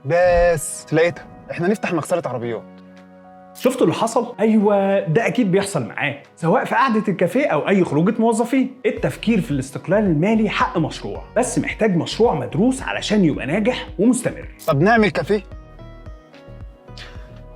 بس لقيتها، احنا نفتح مغسله عربيات. شفتوا اللي حصل؟ ايوه ده اكيد بيحصل معاه، سواء في قعده الكافيه او اي خروجه موظفين. التفكير في الاستقلال المالي حق مشروع، بس محتاج مشروع مدروس علشان يبقى ناجح ومستمر. طب نعمل كافيه؟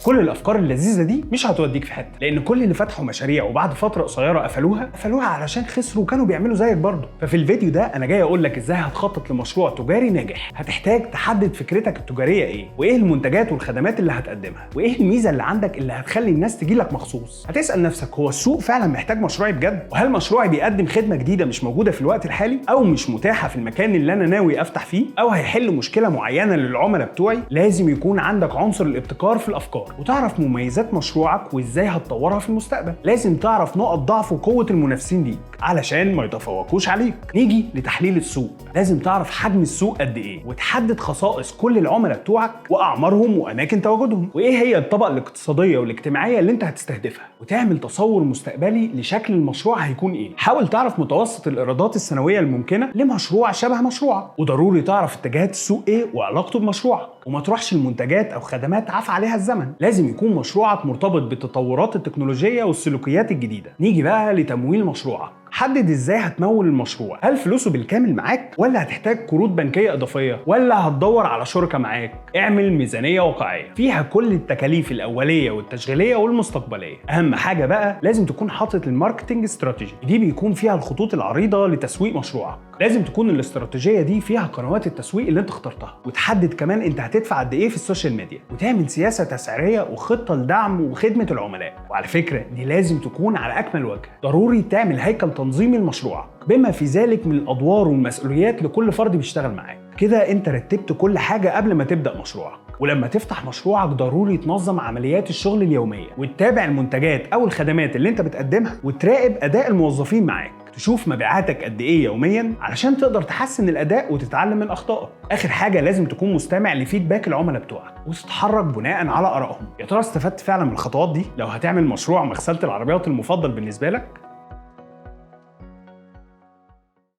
كل الافكار اللذيذه دي مش هتوديك في حته، لان كل اللي فتحوا مشاريع وبعد فتره قصيره قفلوها علشان خسروا وكانوا بيعملوا زيك برضه. ففي الفيديو ده انا جاي اقول لك ازاي هتخطط لمشروع تجاري ناجح. هتحتاج تحدد فكرتك التجاريه ايه، وايه المنتجات والخدمات اللي هتقدمها، وايه الميزه اللي عندك اللي هتخلي الناس تجي لك مخصوص. هتسال نفسك هو السوق فعلا محتاج مشروعي بجد؟ وهل مشروعي بيقدم خدمه جديده مش موجوده في الوقت الحالي، او مش متاحه في المكان اللي انا ناوي افتح فيه، او هيحل مشكله معينه للعملاء بتوعي؟ لازم يكون عندك عنصر الابتكار في الافكار، وتعرف مميزات مشروعك وازاي هتطورها في المستقبل. لازم تعرف نقط ضعف وقوه المنافسين ليك علشان ما يتفوقوش عليك. نيجي لتحليل السوق. لازم تعرف حجم السوق قد ايه، وتحدد خصائص كل العملاء بتوعك واعمارهم واماكن تواجدهم، وايه هي الطبقه الاقتصاديه والاجتماعيه اللي انت هتستهدفها، وتعمل تصور مستقبلي لشكل المشروع هيكون ايه. حاول تعرف متوسط الايرادات السنويه الممكنه لمشروع شبه مشروعك، وضروري تعرف اتجاهات السوق ايه وعلاقته بمشروعك، وما تروحش المنتجات او خدمات عفى عليها الزمن. لازم يكون مشروعك مرتبط بالتطورات التكنولوجيه والسلوكيات الجديده. نيجي بقى لتمويل مشروعك. حدد ازاي هتمول المشروع، هل فلوسه بالكامل معاك، ولا هتحتاج قروض بنكيه اضافيه، ولا هتدور على شركه معاك. اعمل ميزانيه واقعيه فيها كل التكاليف الاوليه والتشغيليه والمستقبليه. اهم حاجه بقى لازم تكون حاطط الماركتنج استراتيجي، دي بيكون فيها الخطوط العريضه لتسويق مشروعك. لازم تكون الاستراتيجيه دي فيها قنوات التسويق اللي انت اخترتها، وتحدد كمان انت هتدفع قد ايه في السوشيال ميديا، وتعمل سياسه تسعيريه وخطه لدعم وخدمه العملاء. وعلى فكره دي لازم تكون على اكمل وجه. ضروري تعمل هيكل تنظيمي لمشروعك بما في ذلك من الادوار والمسؤوليات لكل فرد بيشتغل معاك. كده انت رتبت كل حاجه قبل ما تبدا مشروعك. ولما تفتح مشروعك ضروري تنظم عمليات الشغل اليوميه، وتتابع المنتجات او الخدمات اللي انت بتقدمها، وتراقب اداء الموظفين معاك، تشوف مبيعاتك قد ايه يوميا علشان تقدر تحسن الاداء وتتعلم من اخطائك. اخر حاجه لازم تكون مستمع لفيدباك العملاء بتوعك وتتحرك بناء على ارائهم. يا ترى استفدت فعلا من الخطوات دي؟ لو هتعمل مشروع مغسله العربيات المفضل بالنسبه لك